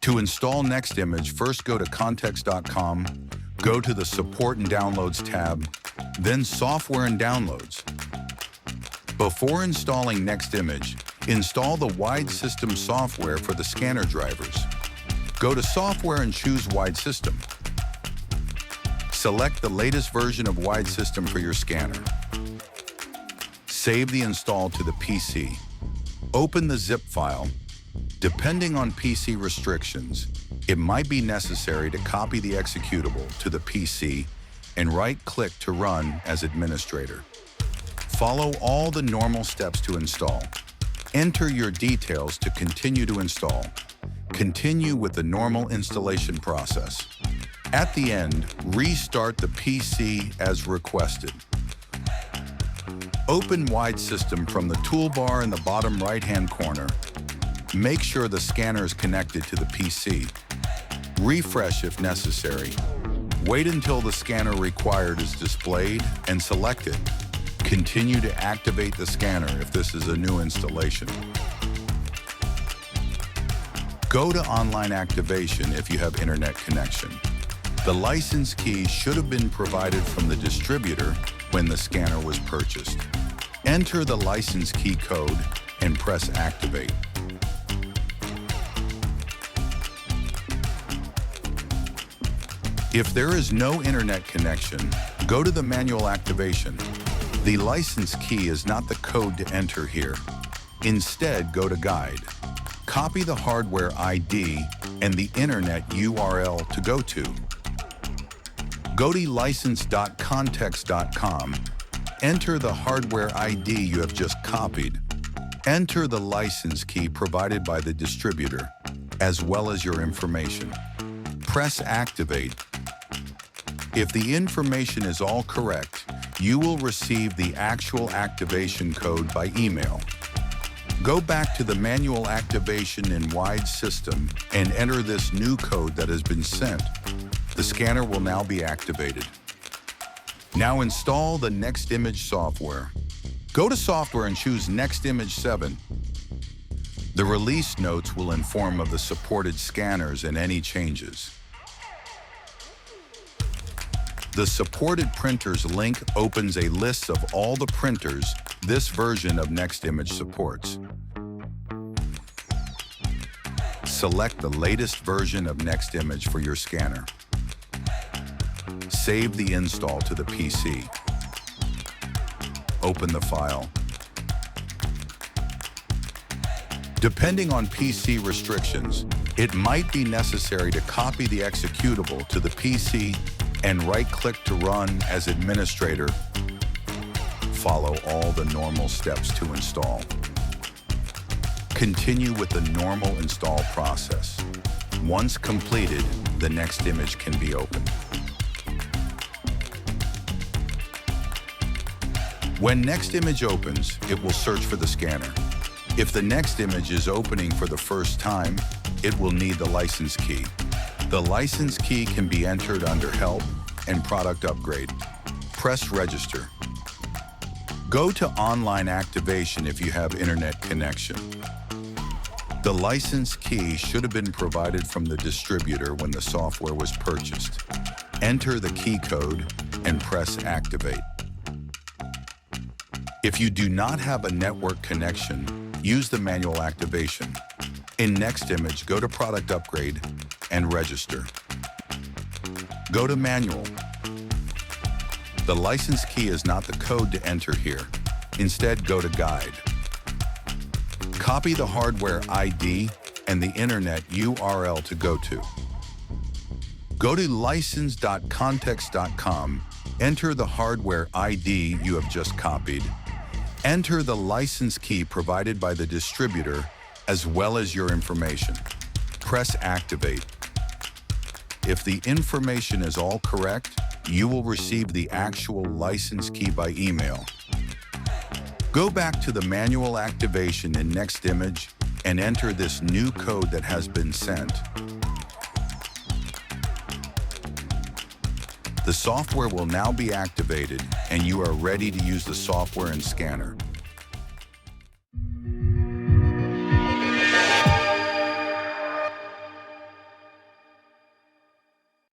To install Nextimage, first go to Contex.com, go to the Support and Downloads tab, then Software and Downloads. Before installing Nextimage, install the WIDEsystem software for the scanner drivers. Go to Software and choose WIDEsystem. Select the latest version of WIDEsystem for your scanner. Save the install to the PC. Open the zip file. Depending on PC restrictions, it might be necessary to copy the executable to the PC and right-click to run as administrator. Follow all the normal steps to install. Enter your details to continue to install. Continue with the normal installation process. At the end, restart the PC as requested. Open WIDEsystem from the toolbar in the bottom right-hand corner. Make sure the scanner is connected to the PC. Refresh if necessary. Wait until the scanner required is displayed and select it. Continue to activate the scanner if this is a new installation. Go to online activation if you have internet connection. The license key should have been provided from the distributor when the scanner was purchased. Enter the license key code and press activate. If there is no internet connection, go to the manual activation. The license key is not the code to enter here. Instead, go to Guide. Copy the hardware ID and the internet URL to go to. Go to license.contex.com. Enter the hardware ID you have just copied. Enter the license key provided by the distributor, as well as your information. Press activate. If the information is all correct, you will receive the actual activation code by email. Go back to the manual activation in WIDEsystem and enter this new code that has been sent. The scanner will now be activated. Now install the Nextimage software. Go to Software and choose Nextimage 7. The release notes will inform of the supported scanners and any changes. The supported printers link opens a list of all the printers this version of Nextimage supports. Select the latest version of Nextimage for your scanner. Save the install to the PC. Open the file. Depending on PC restrictions, it might be necessary to copy the executable to the PC and right-click to run as administrator. Follow all the normal steps to install. Continue with the normal install process. Once completed, the Nextimage can be opened. When Nextimage opens, it will search for the scanner. If the Nextimage is opening for the first time, it will need the license key. The license key can be entered under Help and Product Upgrade. Press Register. Go to Online Activation if you have internet connection. The license key should have been provided from the distributor when the software was purchased. Enter the key code and press Activate. If you do not have a network connection, use the manual activation. In Nextimage, go to Product Upgrade and Register. Go to Manual. The license key is not the code to enter here. Instead, go to Guide. Copy the hardware ID and the internet URL to go to. Go to license.contex.com, enter the hardware ID you have just copied, enter the license key provided by the distributor, as well as your information. Press Activate. If the information is all correct, you will receive the actual license key by email. Go back to the manual activation in Nextimage and enter this new code that has been sent. The software will now be activated and you are ready to use the software and scanner.